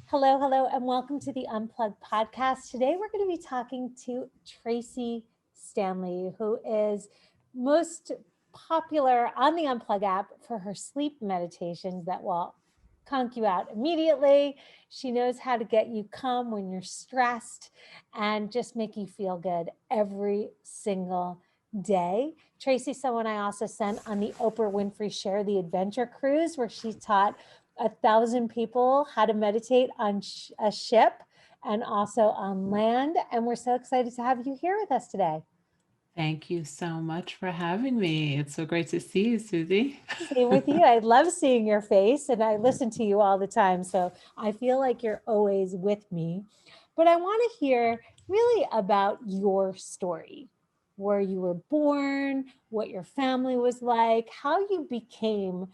Hello, hello, and welcome to the Unplug Podcast. Today we're going to be talking to Tracee Stanley, who is most popular on the Unplug app for her sleep meditations that will conk you out immediately. She knows how to get you calm when you're stressed and just make you feel good every single day. Tracee, someone I also sent on the Oprah Winfrey Share the Adventure Cruise, where she taught 1,000 people how to meditate on a ship and also on land. And we're so excited to have you here with us today. Thank you so much for having me. It's so great to see you, Susie. Same with you. I love seeing your face and I listen to you all the time. So I feel like you're always with me. But I want to hear really about your story, where you were born, what your family was like, how you became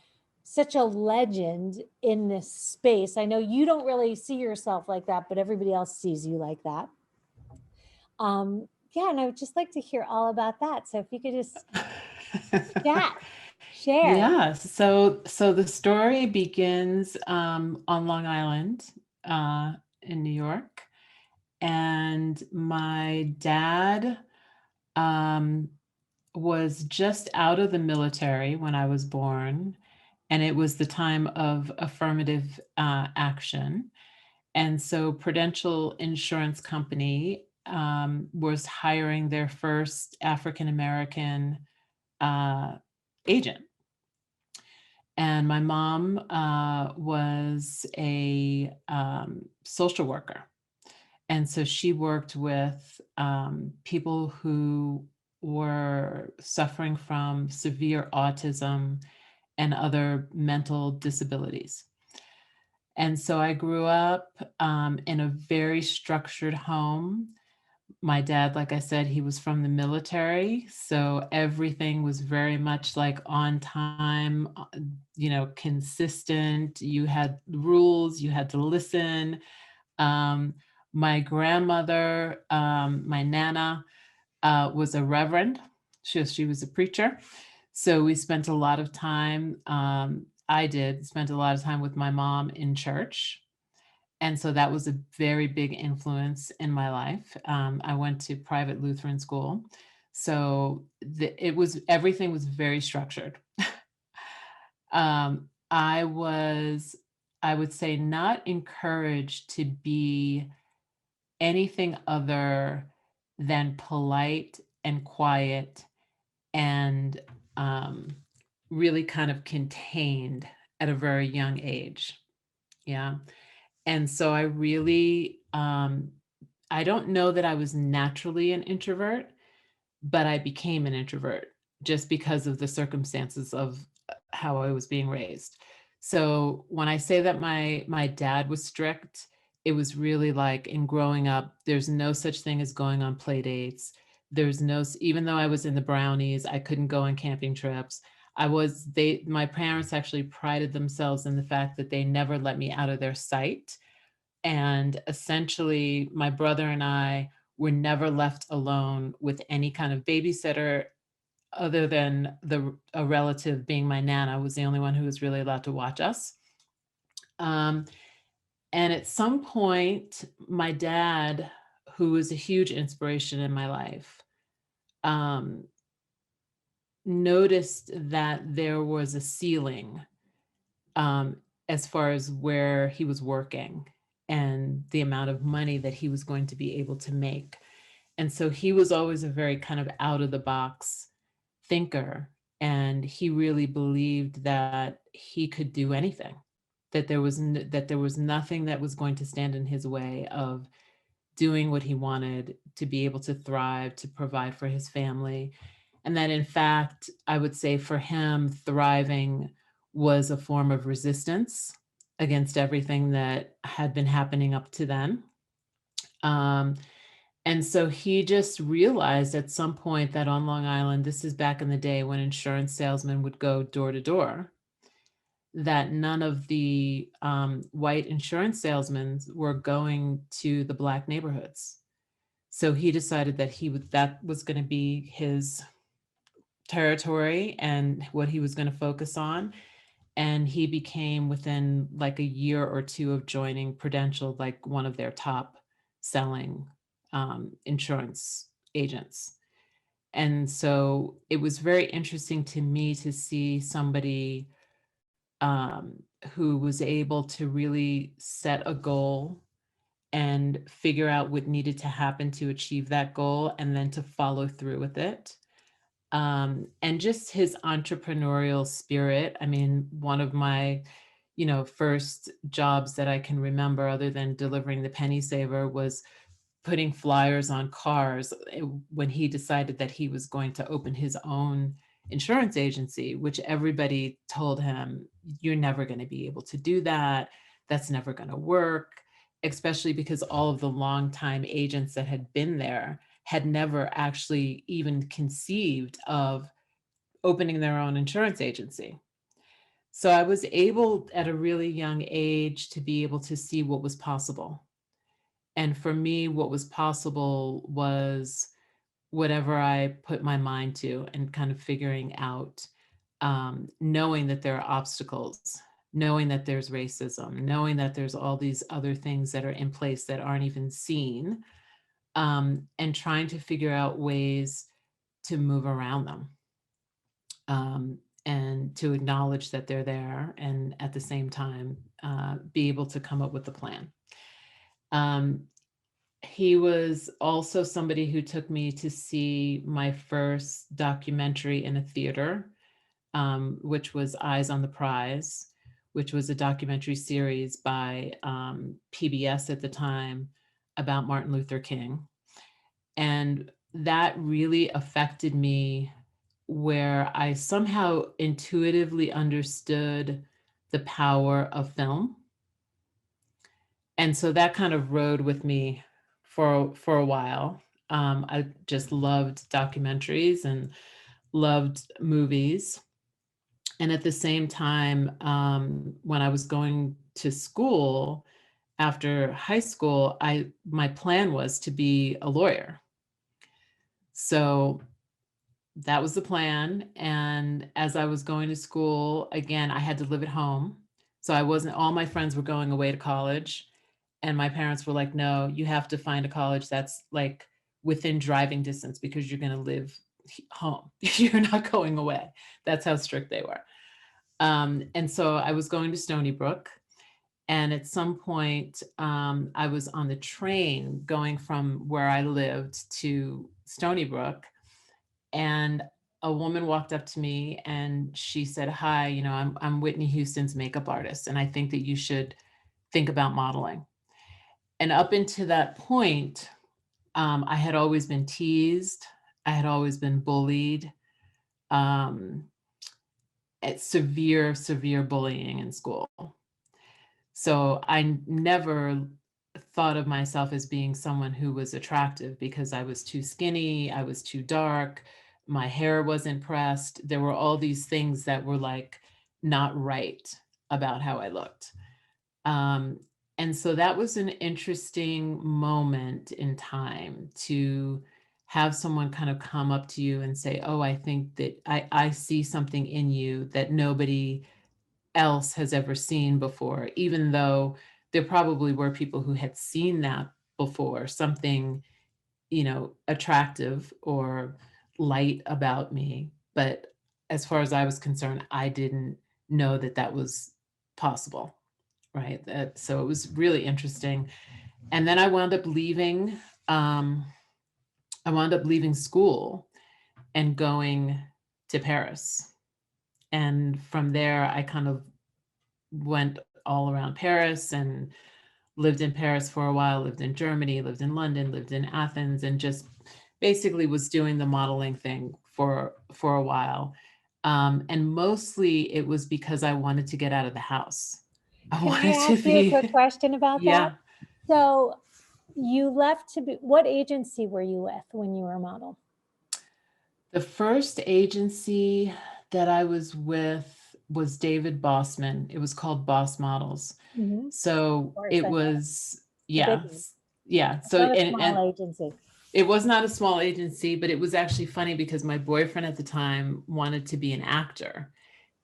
such a legend in this space. I know you don't really see yourself like that, but everybody else sees you like that. Yeah, and I would just like to hear all about that. So if you could just chat, share. Yeah, so the story begins on Long Island in New York, and my dad um, was just out of the military when I was born, and it was the time of affirmative action. And so Prudential Insurance Company was hiring their first African American uh, agent. And my mom was a social worker. And so she worked with people who were suffering from severe autism and other mental disabilities. And so I grew up in a very structured home. My dad, like I said, he was from the military. So everything was very much like on time, consistent. You had rules, you had to listen. Um, my grandmother, my Nana, was a reverend. She was a preacher. So we spent a lot of time, I did spend a lot of time with my mom in church. And so that was a very big influence in my life. I went to private Lutheran school. So everything was very structured. I was, I would say, not encouraged to be anything other than polite and quiet and really kind of contained at a very young age. Yeah. And so I don't know that I was naturally an introvert, but I became an introvert just because of the circumstances of how I was being raised. So when I say that my dad was strict, it was really like in growing up, there's no such thing as going on play dates. There's no, even though I was in the Brownies, I couldn't go on camping trips. My parents actually prided themselves in the fact that they never let me out of their sight. And essentially, my brother and I were never left alone with any kind of babysitter other than a relative, being my Nana, was the only one who was really allowed to watch us. Um, and at some point, my dad, who was a huge inspiration in my life, um, noticed that there was a ceiling um, as far as where he was working and the amount of money that he was going to be able to make. And so he was always a very kind of out of the box thinker. And he really believed that he could do anything, that there was nothing that was going to stand in his way of doing what he wanted, to be able to thrive, to provide for his family. And that, in fact, I would say for him, thriving was a form of resistance against everything that had been happening up to then. Um, and so he just realized at some point that on Long Island, this is back in the day when insurance salesmen would go door to door, that none of the white insurance salesmen were going to the Black neighborhoods. So he decided that was going to be his territory and what he was going to focus on. And he became, within like a year or two of joining Prudential, like one of their top selling insurance agents. And so it was very interesting to me to see somebody who was able to really set a goal and figure out what needed to happen to achieve that goal, and then to follow through with it. And just his entrepreneurial spirit. I mean, one of my, first jobs that I can remember, other than delivering the penny saver, was putting flyers on cars when he decided that he was going to open his own insurance agency, which everybody told him, you're never going to be able to do that. That's never going to work, especially because all of the longtime agents that had been there had never actually even conceived of opening their own insurance agency. So I was able at a really young age to be able to see what was possible. And for me, what was possible was whatever I put my mind to, and kind of figuring out, knowing that there are obstacles, knowing that there's racism, knowing that there's all these other things that are in place that aren't even seen, and trying to figure out ways to move around them, and to acknowledge that they're there, and at the same time, be able to come up with a plan. He was also somebody who took me to see my first documentary in a theater, which was Eyes on the Prize, which was a documentary series by PBS at the time about Martin Luther King. And that really affected me, where I somehow intuitively understood the power of film. And so that kind of rode with me for a while. I just loved documentaries and loved movies. And at the same time, when I was going to school after high school, my plan was to be a lawyer. So that was the plan. And as I was going to school, again, I had to live at home. So all my friends were going away to college. And my parents were like, no, you have to find a college that's like within driving distance, because you're going to live home. You're not going away. That's how strict they were. And so I was going to Stony Brook. And at some point, I was on the train going from where I lived to Stony Brook. And a woman walked up to me and she said, hi, I'm Whitney Houston's makeup artist, and I think that you should think about modeling. And up until that point, I had always been teased. I had always been bullied, at severe, severe bullying in school. So I never thought of myself as being someone who was attractive, because I was too skinny, I was too dark, my hair wasn't pressed. There were all these things that were like not right about how I looked. And so that was an interesting moment in time to have someone kind of come up to you and say, oh, I think that I see something in you that nobody else has ever seen before, even though there probably were people who had seen that before, something, attractive or light about me. But as far as I was concerned, I didn't know that that was possible. Right. So it was really interesting. And then I wound up leaving school and going to Paris. And from there, I kind of went all around Paris and lived in Paris for a while, lived in Germany, lived in London, lived in Athens, and just basically was doing the modeling thing for a while. And mostly it was because I wanted to get out of the house. Can I ask you a quick question about that? Yeah. So you left what agency were you with when you were a model? The first agency that I was with was David Bossman. It was called Boss Models. Mm-hmm. So it was, yeah. So not a small agency. It was not a small agency, but it was actually funny because my boyfriend at the time wanted to be an actor.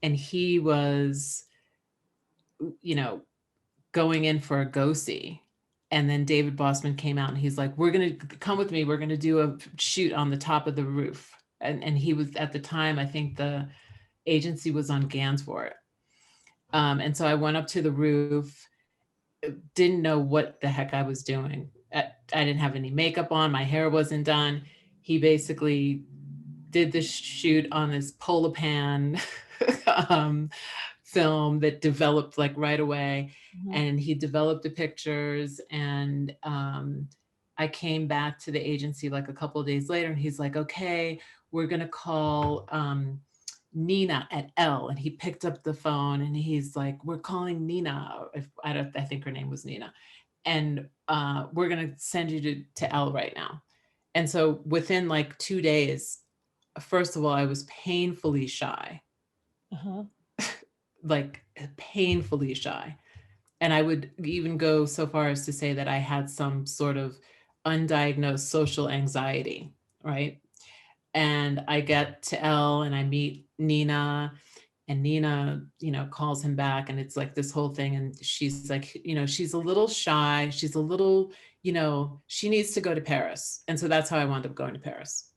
and he was, you know, going in for a go-see. And then David Bossman came out and he's like, we're going to come with me. We're going to do a shoot on the top of the roof. And he was, at the time, I think the agency was on Gansevoort. And so I went up to the roof, didn't know what the heck I was doing. I didn't have any makeup on. My hair wasn't done. He basically did this shoot on this Polapan film that developed like right away. Mhm. And he developed the pictures, and I came back to the agency like a couple of days later, and he's like, okay, we're going to call Nina at L. And he picked up the phone and he's like, we're calling Nina. I think her name was Nina. And we're going to send you to L right now. And so within like 2 days, first of all, I was painfully shy. Uh-huh. Like painfully shy. And I would even go so far as to say that I had some sort of undiagnosed social anxiety, right? And I get to L and I meet Nina, and Nina, calls him back, and it's like this whole thing. And she's like, she's a little shy. She's a little, she needs to go to Paris. And so that's how I wound up going to Paris.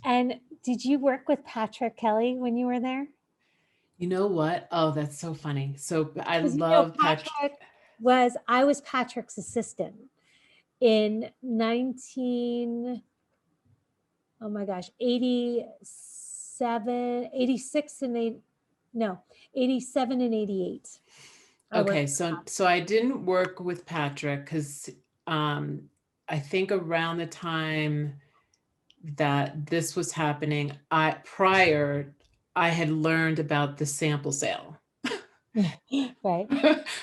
And did you work with Patrick Kelly when you were there? You know what? Oh, that's so funny. So I 'Cause, love Patrick I was Patrick's assistant in oh my gosh, 86 and 87 and 88. Okay, so I didn't work with Patrick because I think around the time that this was happening, I had learned about the sample sale. Right.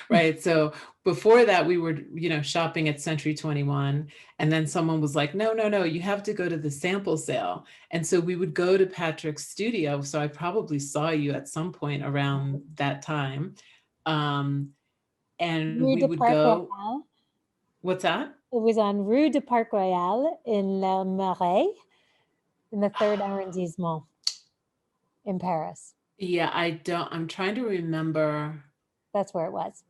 Right. So before that, we were, shopping at Century 21. And then someone was like, no, you have to go to the sample sale. And so we would go to Patrick's studio. So I probably saw you at some point around that time. And Rue we de would Parc go. Royal. What's that? It was on Rue de Parc Royal in Le Marais, in the 3rd arrondissement in Paris. Yeah, I'm trying to remember. That's where it was.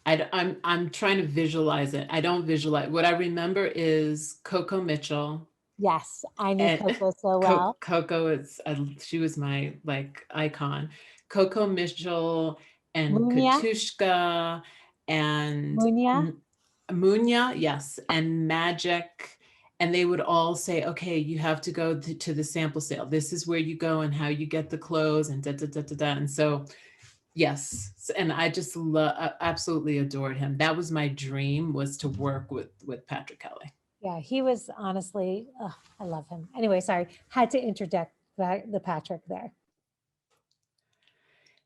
I'm trying to visualize it. I don't visualize. What I remember is Coco Mitchell. Yes, I knew Coco so well. Coco she was my like icon. Coco Mitchell and Munya. Katushka and Munya. Munya, yes, and Magic. And they would all say, okay, you have to go to the sample sale. This is where you go and how you get the clothes and da da da da da. And so, yes, and I just absolutely adored him. That was my dream, was to work with Patrick Kelly. Yeah, he was honestly, I love him. Anyway, sorry, had to interject the Patrick there.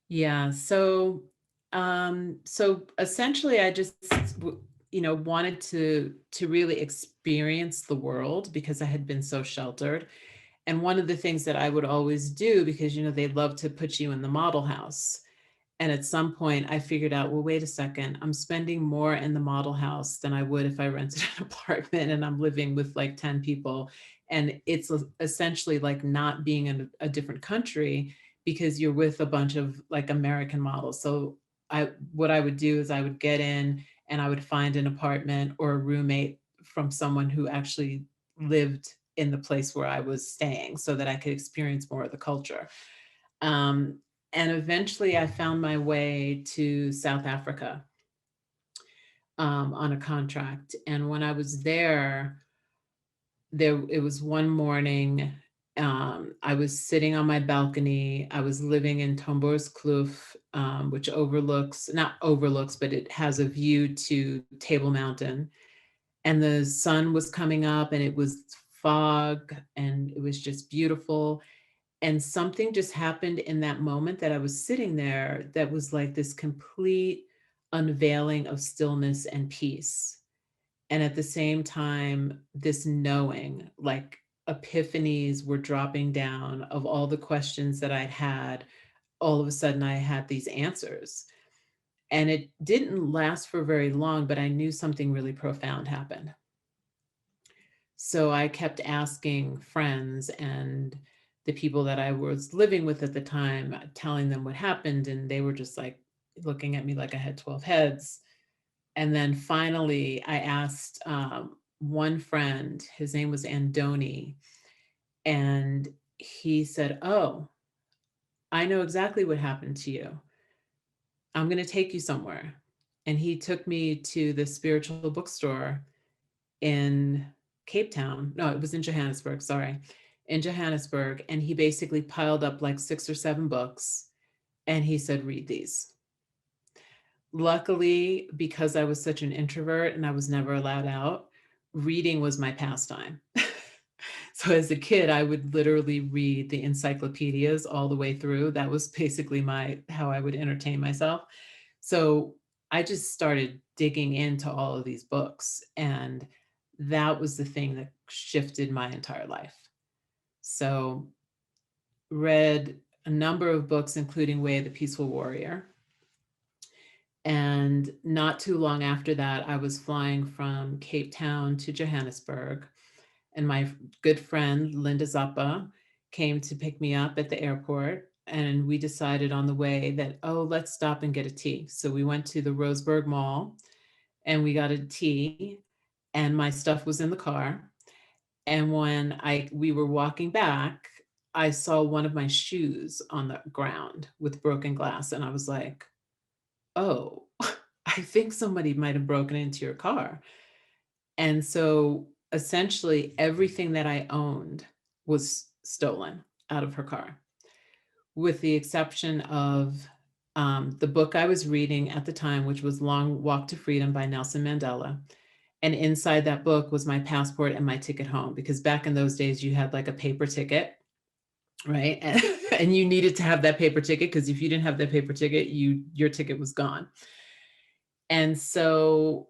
Yeah, so essentially I just wanted to really experience the world because I had been so sheltered. And one of the things that I would always do, because they love to put you in the model house. And at some point I figured out, well, wait a second, I'm spending more in the model house than I would if I rented an apartment and I'm living with like 10 people. And it's essentially like not being in a different country because you're with a bunch of like American models. So what I would do is I would get in and I would find an apartment or a roommate from someone who actually lived in the place where I was staying so that I could experience more of the culture. And eventually I found my way to South Africa on a contract. And when I was there, it was one morning, I was sitting on my balcony. I was living in Tomborskloof, which not overlooks, but it has a view to Table Mountain. And the sun was coming up and it was fog and it was just beautiful. And something just happened in that moment that I was sitting there that was like this complete unveiling of stillness and peace. And at the same time, this knowing, like epiphanies were dropping down of all the questions that I'd had. All of a sudden, I had these answers. And it didn't last for very long, but I knew something really profound happened. So I kept asking friends, and the people that I was living with at the time, telling them what happened. And they were just like looking at me like I had 12 heads. And then finally, I asked one friend, his name was Andoni, and he said, "Oh, I know exactly what happened to you. I'm going to take you somewhere." And he took me to the spiritual bookstore in Cape Town. No, it was in Johannesburg, sorry, in Johannesburg. And he basically piled up like 6 or 7 books. And he said, "Read these." Luckily, because I was such an introvert and I was never allowed out, reading was my pastime. So as a kid, I would literally read the encyclopedias all the way through. That was basically how I would entertain myself. So I just started digging into all of these books, and that was the thing that shifted my entire life. So read a number of books, including Way of the Peaceful Warrior. And not too long after that, I was flying from Cape Town to Johannesburg. And my good friend, Linda Zappa, came to pick me up at the airport. And we decided on the way that, oh, let's stop and get a tea. So we went to the Roseburg Mall and we got a tea, and my stuff was in the car. And when we were walking back, I saw one of my shoes on the ground with broken glass. And I was like, oh, I think somebody might have broken into your car. And so essentially everything that I owned was stolen out of her car, with the exception of the book I was reading at the time, which was Long Walk to Freedom by Nelson Mandela. And inside that book was my passport and my ticket home, because back in those days, you had like a paper ticket, right? And you needed to have that paper ticket, because if you didn't have that paper ticket, your ticket was gone. And so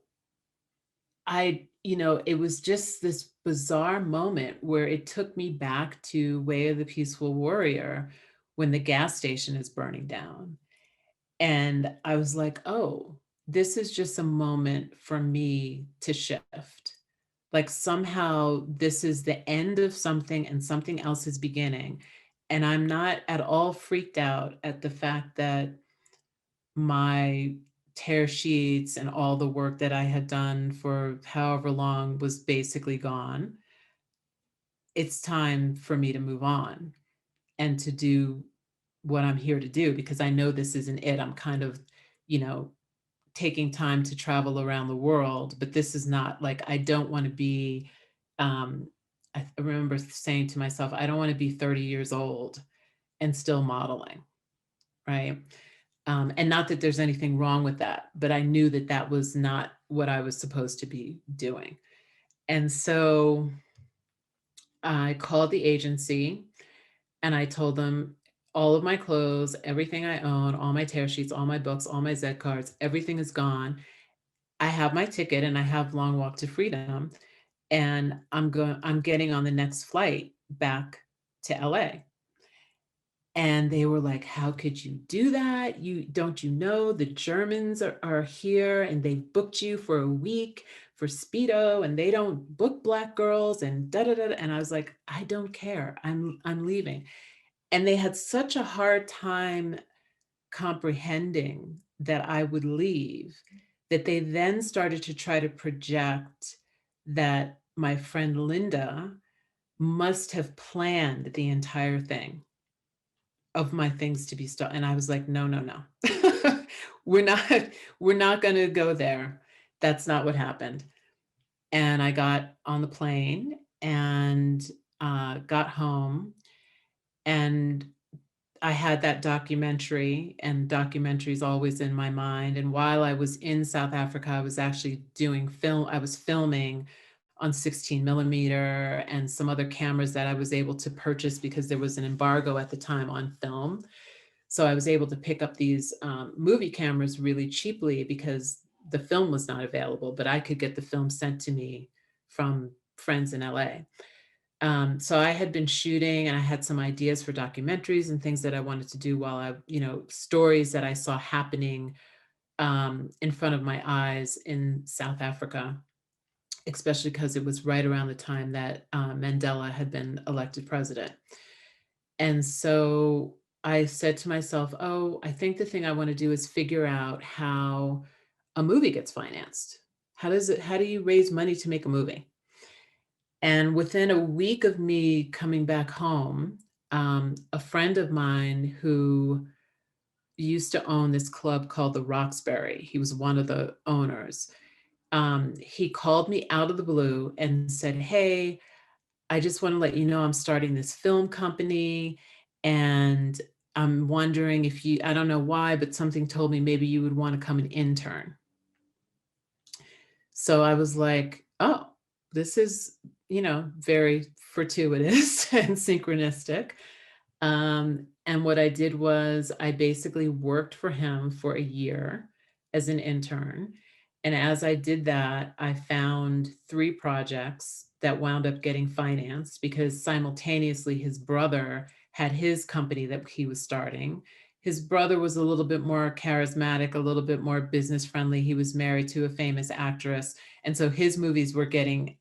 it was just this bizarre moment where it took me back to Way of the Peaceful Warrior when the gas station is burning down. And I was like, oh, this is just a moment for me to shift. Like somehow this is the end of something and something else is beginning. And I'm not at all freaked out at the fact that my tear sheets and all the work that I had done for however long was basically gone. It's time for me to move on and to do what I'm here to do, because I know this isn't it. I'm kind of, taking time to travel around the world, but this is not like, I don't want to be, I remember saying to myself, I don't want to be 30 years old and still modeling, right? And not that there's anything wrong with that, but I knew that that was not what I was supposed to be doing. And so I called the agency and I told them all of my clothes, everything I own, all my tear sheets, all my books, all my Zed cards, everything is gone. I have my ticket and I have Long Walk to Freedom, and I'm getting on the next flight back to LA. And they were like, how could you do that? Don't you know the Germans are here and they booked you for a week for Speedo, and they don't book Black girls and da da da. And I was like, I don't care. I'm leaving. And they had such a hard time comprehending that I would leave, that they then started to try to project that my friend Linda must have planned the entire thing of my things to be stolen. And I was like, no, no, no. we're not going to go there. That's not what happened. And I got on the plane and got home, and I had that documentary, and documentaries always in my mind. And while I was in South Africa, I was actually I was filming on 16 millimeter and some other cameras that I was able to purchase because there was an embargo at the time on film. So I was able to pick up these movie cameras really cheaply because the film was not available, but I could get the film sent to me from friends in LA. So I had been shooting and I had some ideas for documentaries and things that I wanted to do while stories that I saw happening in front of my eyes in South Africa, especially because it was right around the time that Mandela had been elected president. And so I said to myself, oh, I think the thing I want to do is figure out how a movie gets financed. How do you raise money to make a movie? And within a week of me coming back home, a friend of mine who used to own this club called the Roxbury, he was one of the owners. He called me out of the blue and said, hey, I just want to let you know I'm starting this film company, and I'm wondering if you, I don't know why, but something told me maybe you would want to come and intern. So I was like, oh, this is, very fortuitous and synchronistic. And what I did was I basically worked for him for a year as an intern. And as I did that, I found 3 projects that wound up getting financed because simultaneously his brother had his company that he was starting. His brother was a little bit more charismatic, a little bit more business friendly. He was married to a famous actress. And so his movies were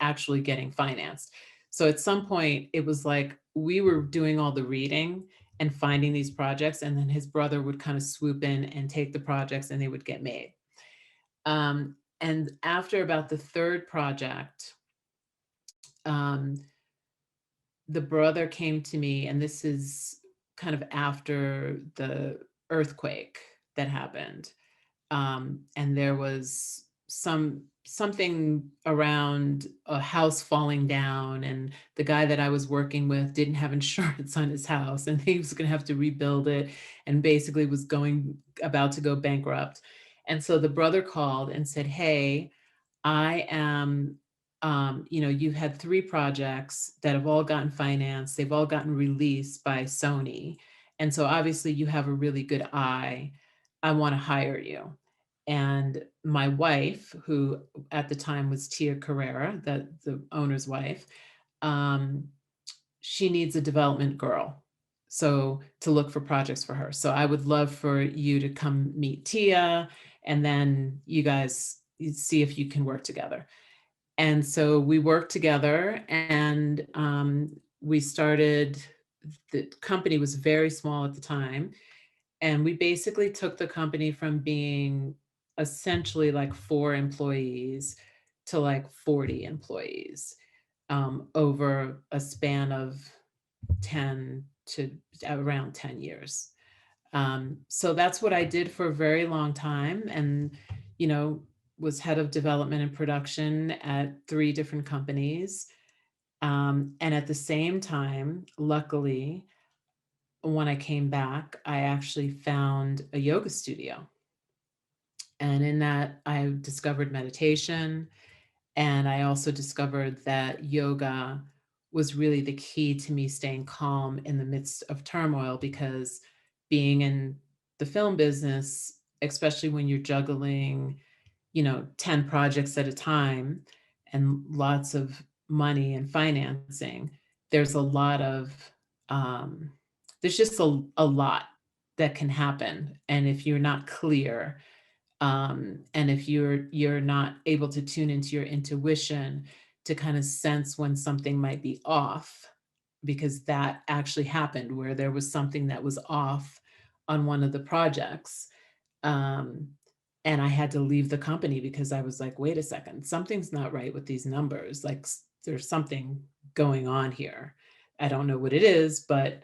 actually getting financed. So at some point, it was like we were doing all the reading and finding these projects, and then his brother would kind of swoop in and take the projects and they would get made. And after about the 3rd project, um, the brother came to me, and this is kind of after the earthquake that happened. And there was something around a house falling down, and the guy that I was working with didn't have insurance on his house, and he was going to have to rebuild it, and basically was about to go bankrupt. And so the brother called and said, hey, I am, you've had 3 projects that have all gotten financed. They've all gotten released by Sony. And so obviously you have a really good eye. I want to hire you. And my wife, who at the time was Tia Carrera, the owner's wife, um, she needs a development girl. So to look for projects for her. So I would love for you to come meet Tia, and then you guys see if you can work together. And so we worked together, and we started, the company was very small at the time. And we basically took the company from being essentially like 4 employees to like 40 employees, over a span of 10 to around 10 years. So that's what I did for a very long time. And, was head of development and production at 3 different companies. And at the same time, luckily, when I came back, I actually found a yoga studio. And in that, I discovered meditation. And I also discovered that yoga was really the key to me staying calm in the midst of turmoil, because being in the film business, especially when you're juggling, 10 projects at a time and lots of money and financing, there's a lot of, there's just a lot that can happen. And if you're not clear, and if you're not able to tune into your intuition to kind of sense when something might be off, because that actually happened where there was something that was off on one of the projects. Um, and I had to leave the company because I was like, wait a second, something's not right with these numbers. Like there's something going on here. I don't know what it is, but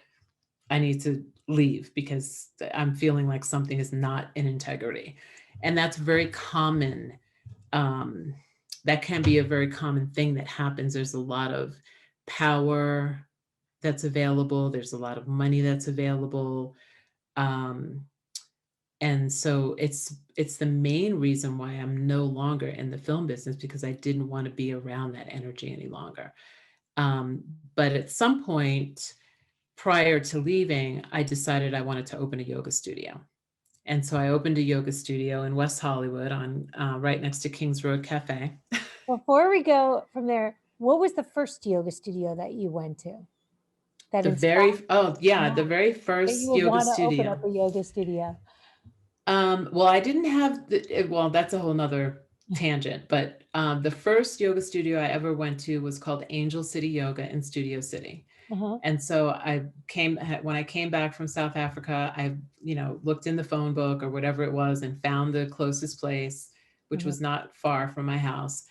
I need to leave because I'm feeling like something is not in integrity. And that's very common. That can be a very common thing that happens. There's a lot of power that's available. There's a lot of money that's available. And so it's the main reason why I'm no longer in the film business, because I didn't want to be around that energy any longer. But at some point prior to leaving, I decided I wanted to open a yoga studio. And so I opened a yoga studio in West Hollywood on right next to Kings Road Cafe. Before we go from there, what was the first yoga studio that you went to? The very first you would yoga want to studio. open up a yoga studio. Well, I didn't have well, that's a whole nother tangent, but the first yoga studio I ever went to was called Angel City Yoga in Studio City. Uh-huh. And so when I came back from South Africa, I, looked in the phone book or whatever it was and found the closest place, which Mhm. was not far from my house,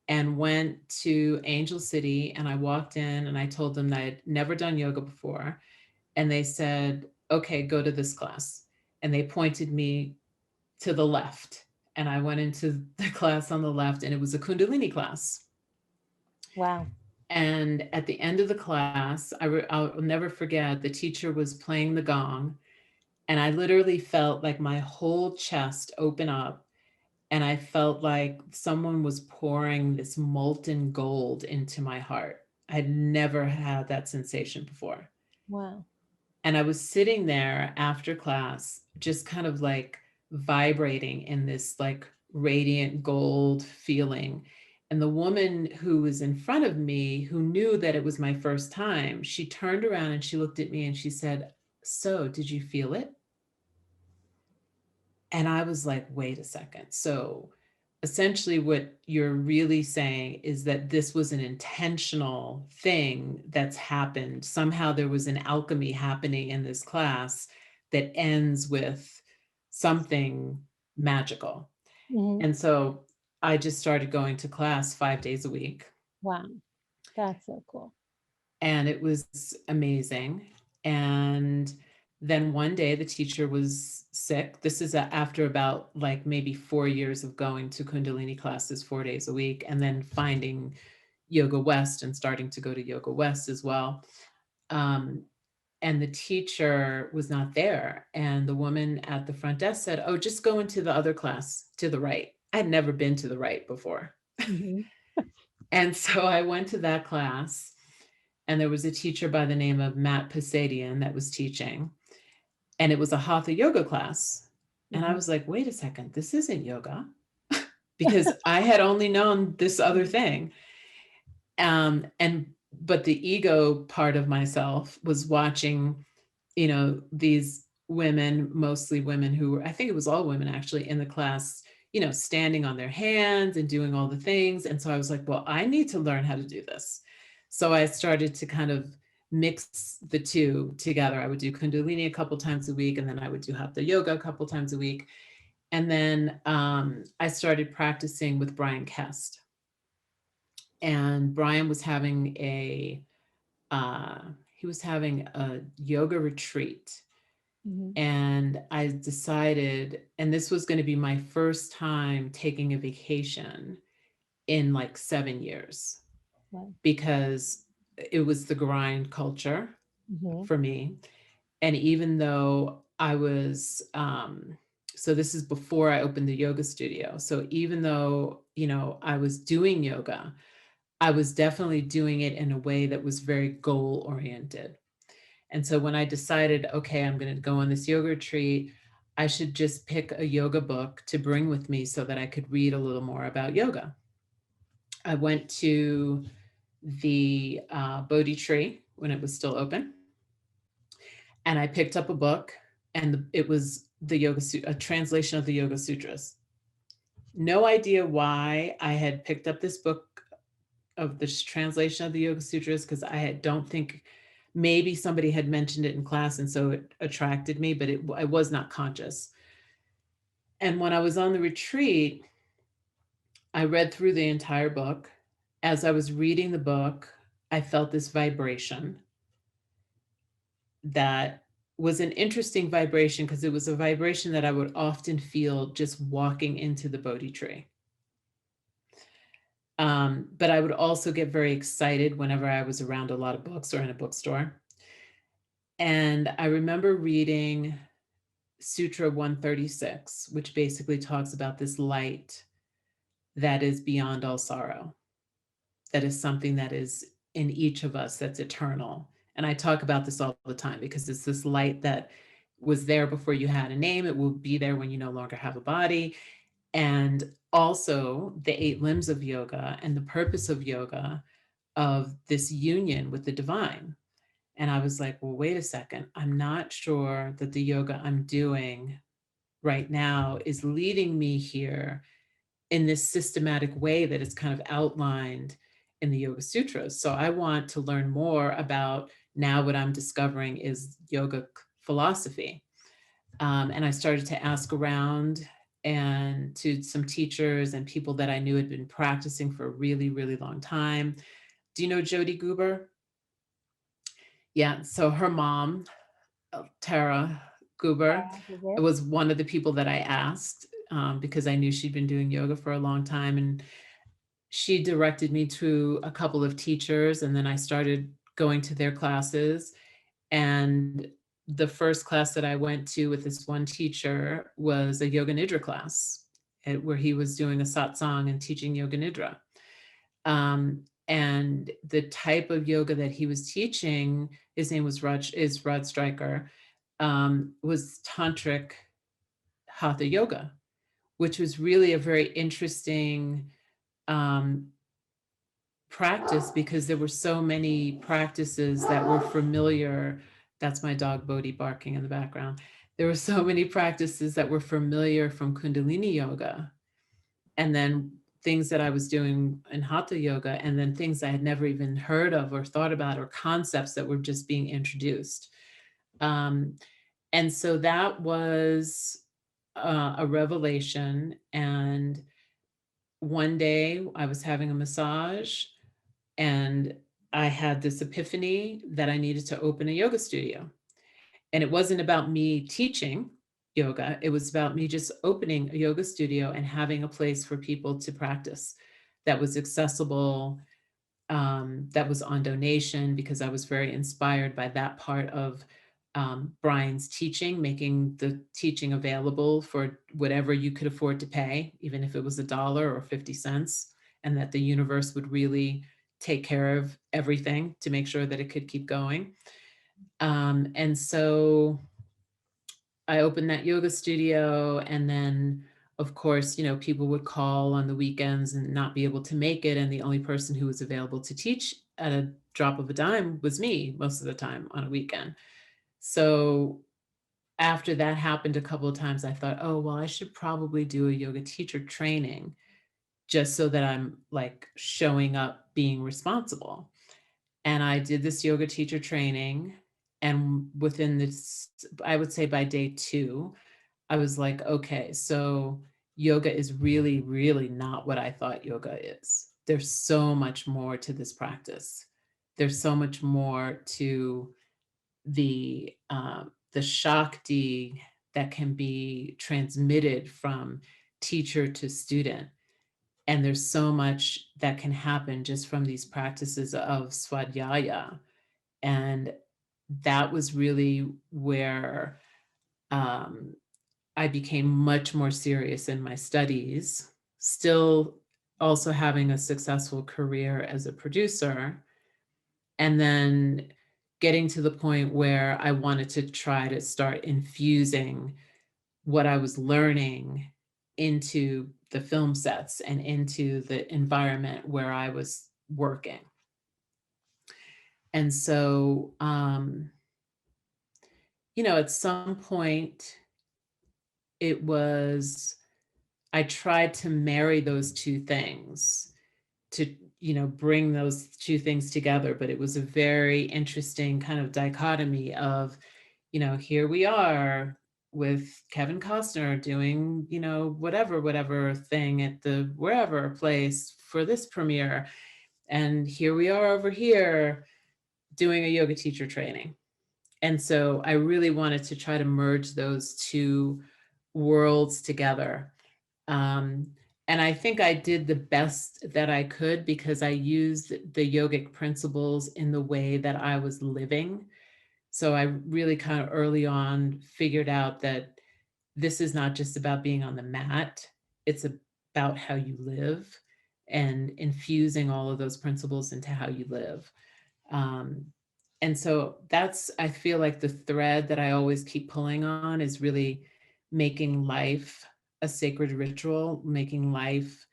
and went to Angel City. And I walked in and I told them that I had never done yoga before. And they said, okay, go to this class. And they pointed me to the left. And I went into the class on the left, and it was a Kundalini class. Wow. And at the end of the class, I'll never forget, the teacher was playing the gong. And I literally felt like my whole chest open up. And I felt like someone was pouring this molten gold into my heart. I had never had that sensation before. Wow. And I was sitting there after class, just kind of like vibrating in this like radiant gold feeling. And the woman who was in front of me, who knew that it was my first time, she turned around and she looked at me and she said, "So, did you feel it?" And I was like, wait a second. So essentially, what you're really saying is that this was an intentional thing that's happened. Somehow there was an alchemy happening in this class that ends with something magical. Mhm. And so I just started going to class 5 days a week. Wow. That's so cool. And it was amazing. And then one day the teacher was sick. This is after about like maybe 4 years of going to Kundalini classes 4 days a week, and then finding Yoga West and starting to go to Yoga West as well. Um, and the teacher was not there. And the woman at the front desk said, "Oh, just go into the other class to the right." I had never been to the right before. Mhm. And so I went to that class, and there was a teacher by the name of Matt Pasadian that was teaching, and it was a hatha yoga class. And I Mhm. was like, wait a second, this isn't yoga, because I had only known this other thing. And but the ego part of myself was watching, these women, mostly women who were, I think it was all women actually in the class, standing on their hands and doing all the things. And so I was like, well, I need to learn how to do this. So I started to kind of mix the two together. I would do Kundalini a couple times a week, and then I would do Hatha Yoga a couple times a week. And then I started practicing with Brian Kest. And Brian was having uh, a yoga retreat. Mhm. And I decided, and this was going to be my first time taking a vacation in like 7 years, Wow. because it was the grind culture Mhm. for me. And even though I was, so this is before I opened the yoga studio. So even though, I was doing yoga, I was definitely doing it in a way that was very goal oriented. And so when I decided, okay, I'm going to go on this yoga retreat, I should just pick a yoga book to bring with me so that I could read a little more about yoga. I went to the Bodhi tree when it was still open, and I picked up a book, and it was a translation of the Yoga Sutras. No idea why I had picked up this book of this translation of the Yoga Sutras, because don't think, maybe somebody had mentioned it in class and so it attracted me, but I was not conscious. And when I was on the retreat, I read through the entire book. As I was reading the book, I felt this vibration that was an interesting vibration, because it was a vibration that I would often feel just walking into the Bodhi tree. But I would also get very excited whenever I was around a lot of books or in a bookstore. And I remember reading Sutra 136, which basically talks about this light that is beyond all sorrow, that is something that is in each of us, that's eternal. And I talk about this all the time, because it's this light that was there before you had a name. It will be there when you no longer have a body. And also the 8 limbs of yoga and the purpose of yoga, of this union with the divine. And I was like, well, wait a second. I'm not sure that the yoga I'm doing right now is leading me here in this systematic way that is kind of outlined in the Yoga Sutras. So I want to learn more about now what I'm discovering is yoga philosophy. And I started to ask around and to some teachers and people that I knew had been practicing for a really, really long time. Do you know Jody Goober? Yeah. So her mom, Tara Goober, was one of the people that I asked because I knew she'd been doing yoga for a long time. And she directed me to a couple of teachers, and then I started going to their classes. And the first class that I went to with this one teacher was a yoga nidra class where he was doing a satsang and teaching yoga nidra. And the type of yoga that he was teaching, his name was Rod Stryker, was tantric hatha yoga, which was really a very interesting um, practice because there were so many practices that were familiar. That's my dog Bodhi barking in the background. There were so many practices that were familiar from Kundalini yoga, and then things that I was doing in hatha yoga, and then things I had never even heard of or thought about, or concepts that were just being introduced. Um, and so that was a revelation. And one day I was having a massage and I had this epiphany that I needed to open a yoga studio. And it wasn't about me teaching yoga, it was about me just opening a yoga studio and having a place for people to practice that was accessible, that was on donation, because I was very inspired by that part of Brian's teaching, making the teaching available for whatever you could afford to pay, even if it was $1 or 50 cents, and that the universe would really take care of everything to make sure that it could keep going. And so I opened that yoga studio, and then of course, people would call on the weekends and not be able to make it. And the only person who was available to teach at a drop of a dime was me most of the time on a weekend. So after that happened a couple of times, I thought, oh, well, I should probably do a yoga teacher training just so that I'm like showing up being responsible. And I did this yoga teacher training. And within this, I would say by day 2, I was like, okay, so yoga is really, really not what I thought yoga is. There's so much more to this practice. There's so much more to the Shakti that can be transmitted from teacher to student. And there's so much that can happen just from these practices of Swadhyaya. And that was really where I became much more serious in my studies, still also having a successful career as a producer, and then getting to the point where I wanted to try to start infusing what I was learning into the film sets and into the environment where I was working. And so, at some point, I tried to marry those two things to, bring those two things together. But it was a very interesting kind of dichotomy of, here we are with Kevin Costner doing, whatever thing at the wherever place for this premiere. And here we are over here doing a yoga teacher training. And so I really wanted to try to merge those two worlds together. And I think I did the best that I could because I used the yogic principles in the way that I was living. So I really kind of early on figured out that this is not just about being on the mat, it's about how you live and infusing all of those principles into how you live. Um, and so that's, I feel like the thread that I always keep pulling on is really making life a sacred ritual, making life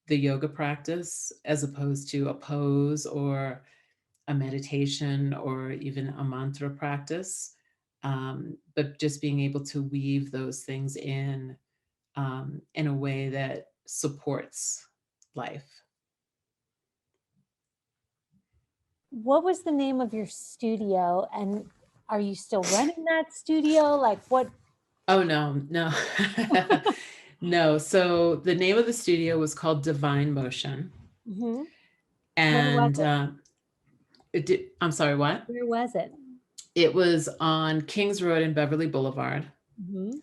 the yoga practice as opposed to a pose or a meditation or even a mantra practice. But just being able to weave those things in a way that supports life. what was the name of your studio, and are you still running that studio? Like what? Oh, no, no. No. So the name of the studio was called Divine Motion. Mhm. Where was And it? I'm sorry, what? Where was it? It was on Kings Road and Beverly Boulevard, Mhm.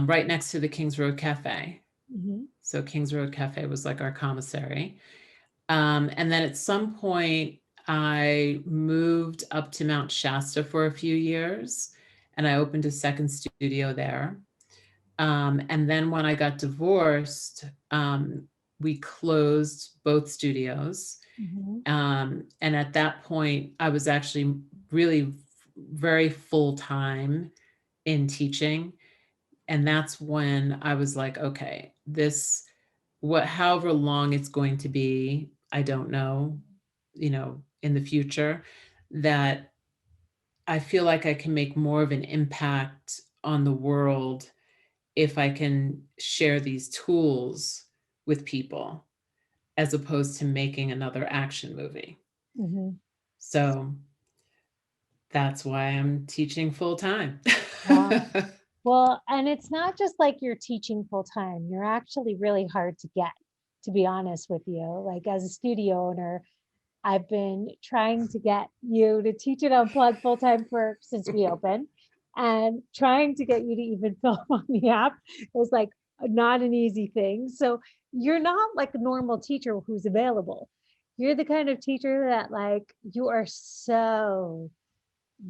right next to the Kings Road Cafe. Mhm. So Kings Road Cafe was like our commissary. And then at some point, I moved up to Mount Shasta for a few years, and I opened a second studio there. And then when I got divorced, we closed both studios. Mhm. And at that point, I was actually really very full time in teaching. And that's when I was like, okay, however long it's going to be, I don't know, in the future, that I feel like I can make more of an impact on the world if I can share these tools with people as opposed to making another action movie. Mhm. So that's why I'm teaching full time. Wow. Well, and it's not just like you're teaching full time. You're actually really hard to get, to be honest with you. Like as a studio owner, I've been trying to get you to teach it Unplug full time for since we opened, and trying to get you to even film on the app is like not an easy thing. So you're not like a normal teacher who's available. You're the kind of teacher that like you are so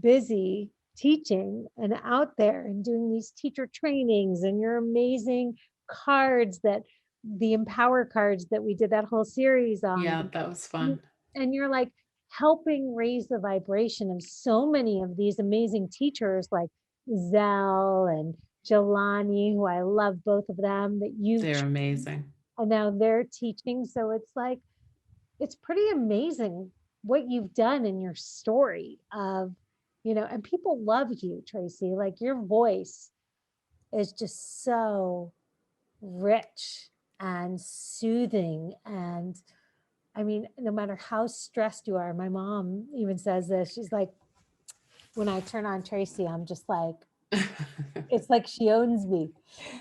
busy teaching and out there and doing these teacher trainings and your amazing cards, that the empower cards that we did that whole series on. Yeah, that was You- fun. and you're like helping raise the vibration of so many of these amazing teachers like Zell and Jelani, who I love both of them, that you They're amazing. and now they're teaching. So it's like it's pretty amazing what you've done in your story of, and people love you, Tracee. Like your voice is just so rich and soothing. And I mean, no matter how stressed you are, my mom even says this. She's like, when I turn on Tracee, I'm just like, it's like she owns me.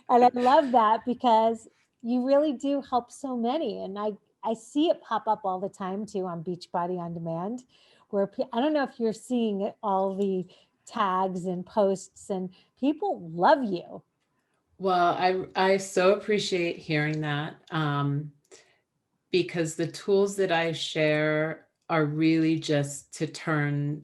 And I love that because you really do help so many. And I see it pop up all the time too on Beachbody On Demand, where I don't know if you're seeing it, all the tags and posts, and people love you. Well, I so appreciate hearing that, because the tools that I share are really just to turn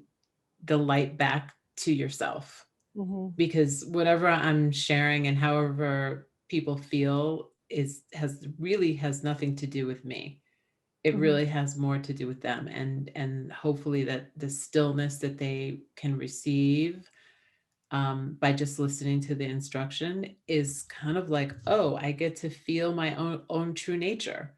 the light back to yourself. Hmm. Because whatever I'm sharing and however people feel has nothing to do with me. It Hmm. really has more to do with them, and hopefully that the stillness that they can receive, by just listening to the instruction, is kind of like, oh, I get to feel my own true nature,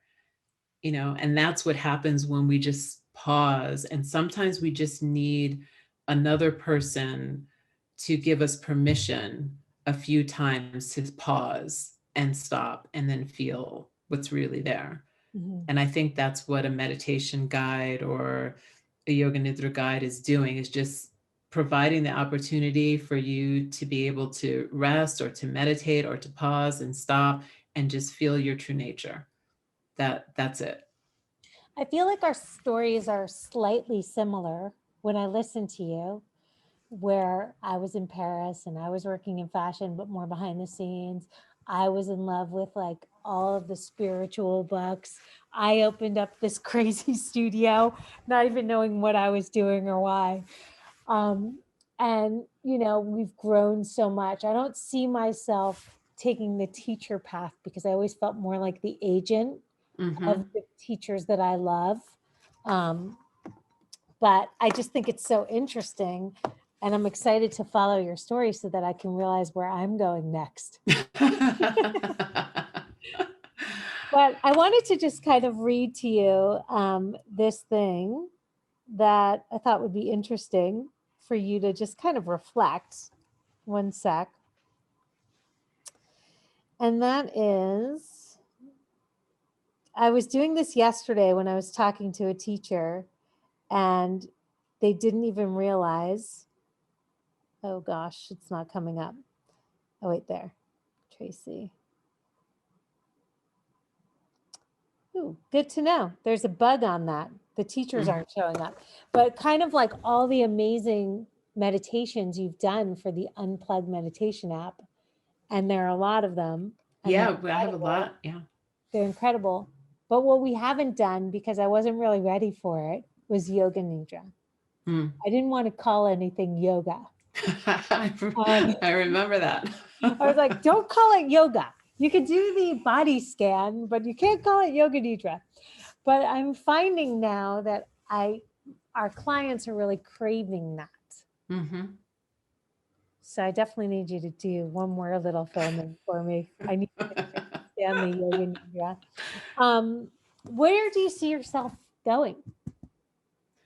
and that's what happens when we just pause. And sometimes we just need another person to give us permission a few times to pause and stop and then feel what's really there. Hmm. And I think that's what a meditation guide or a yoga nidra guide is doing, is just providing the opportunity for you to be able to rest or to meditate or to pause and stop and just feel your true nature. That's it. I feel like our stories are slightly similar when I listen to you, where I was in Paris and I was working in fashion, but more behind the scenes. I was in love with like all of the spiritual books. I opened up this crazy studio, not even knowing what I was doing or why. Um, and, we've grown so much. I don't see myself taking the teacher path because I always felt more like the agent of Mm-hmm. the teachers that I love. Um, but I just think it's so interesting. And I'm excited to follow your story so that I can realize where I'm going next. But I wanted to just kind of read to you this thing that I thought would be interesting for you to just kind of reflect. One sec. And that is, I was doing this yesterday when I was talking to a teacher, and they didn't even realize, oh gosh, it's not coming up. Oh, wait, there, Tracee. Ooh, good to know. There's a bug on that. The teachers aren't showing up. But kind of like all the amazing meditations you've done for the Unplug meditation app, and there are a lot of them. And Yeah, I have a lot. Yeah. they're incredible. But what we haven't done, because I wasn't really ready for it, was yoga nidra. Mm. I didn't want to call anything yoga. I remember that. I was like, don't call it yoga. You can do the body scan, but you can't call it yoga nidra. But I'm finding now that our clients are really craving that. Mm-hmm. So I definitely need you to do one more little filming for me. I need to Stanley yoga nidra. Where do you see yourself going?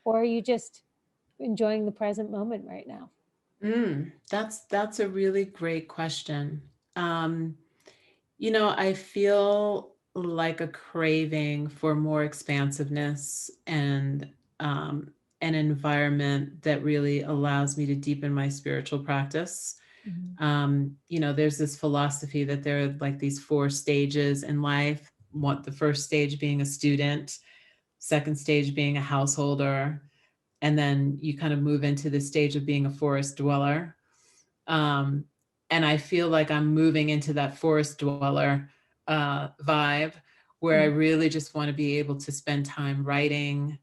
Or are you just enjoying the present moment right now? That's a really great question. I feel like a craving for more expansiveness and an environment that really allows me to deepen my spiritual practice. There's this philosophy that there are like these 4 stages in life. The first stage being a student, second stage being a householder, and then you kind of move into the stage of being a forest dweller. Um, and I feel like I'm moving into that forest dweller vibe where I really just want to be able to spend time writing.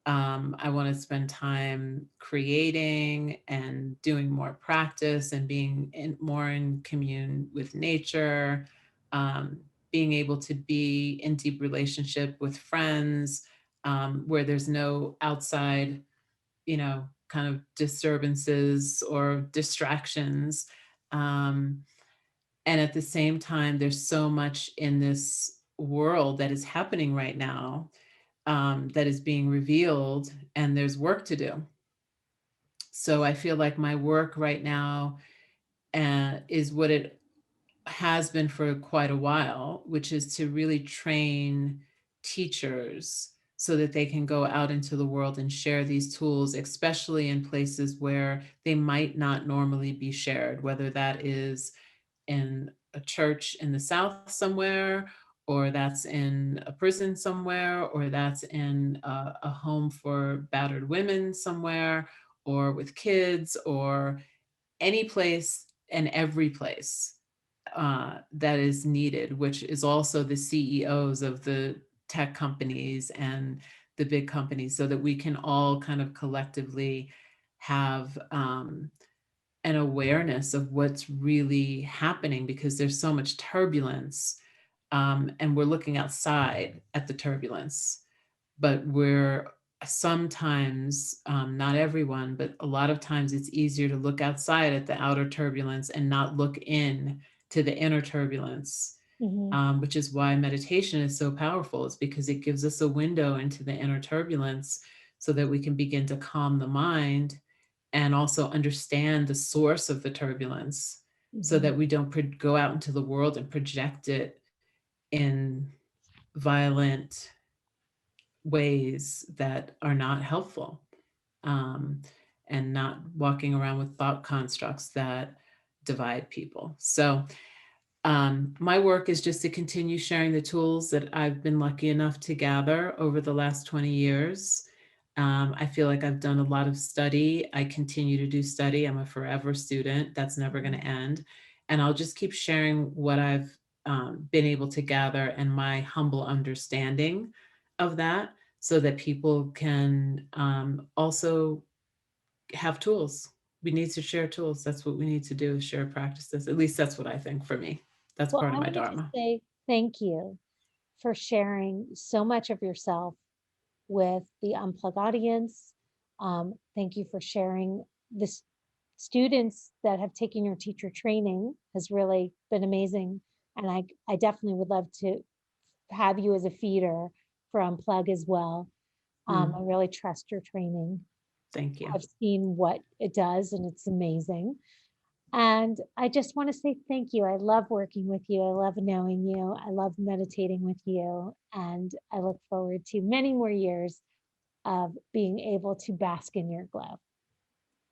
I want to spend time creating and doing more practice and being more in commune with nature, being able to be in deep relationship with friends, where there's no outside kind of disturbances or distractions. And at the same time, there's so much in this world that is happening right now that is being revealed, and there's work to do. So I feel like my work right now is what it has been for quite a while, which is to really train teachers so that they can go out into the world and share these tools, especially in places where they might not normally be shared, whether that is in a church in the South somewhere, or that's in a prison somewhere, or that's in a home for battered women somewhere, or with kids, or any place and every place that is needed, which is also the CEOs of the tech companies and the big companies, so that we can all kind of collectively have an awareness of what's really happening, because there's so much turbulence, and we're looking outside at the turbulence, but we're sometimes, not everyone, but a lot of times it's easier to look outside at the outer turbulence and not look in to the inner turbulence, which is why meditation is so powerful. It's because it gives us a window into the inner turbulence so that we can begin to calm the mind and also understand the source of the turbulence, so that we don't go out into the world and project it in violent ways that are not helpful, and not walking around with thought constructs that divide people. So my work is just to continue sharing the tools that I've been lucky enough to gather over the last 20 years. I feel like I've done a lot of study. I continue to do study. I'm a forever student. That's never going to end. And I'll just keep sharing what I've been able to gather and my humble understanding of that, so that people can also have tools. We need to share tools. That's what we need to do, is share practices. At least that's what I think for me. That's Well, part I of my want to dharma. say thank you for sharing so much of yourself with the Unplug audience. Thank you for sharing this. Students that have taken your teacher training has really been amazing. And I definitely would love to have you as a feeder for Unplug as well. I really trust your training. Thank you. I've seen what it does and it's amazing. And I just want to say thank you. I love working with you. I love knowing you. I love meditating with you. And I look forward to many more years of being able to bask in your glow.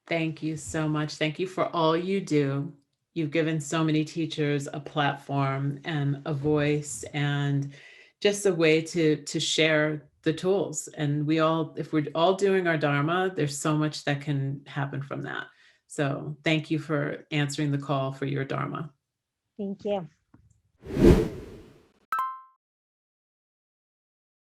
Thank you so much. Thank you for all you do. You've given so many teachers a platform and a voice and just a way to share the tools. And we all, if we're all doing our Dharma, there's so much that can happen from that. So thank you for answering the call for your Dharma. Thank you.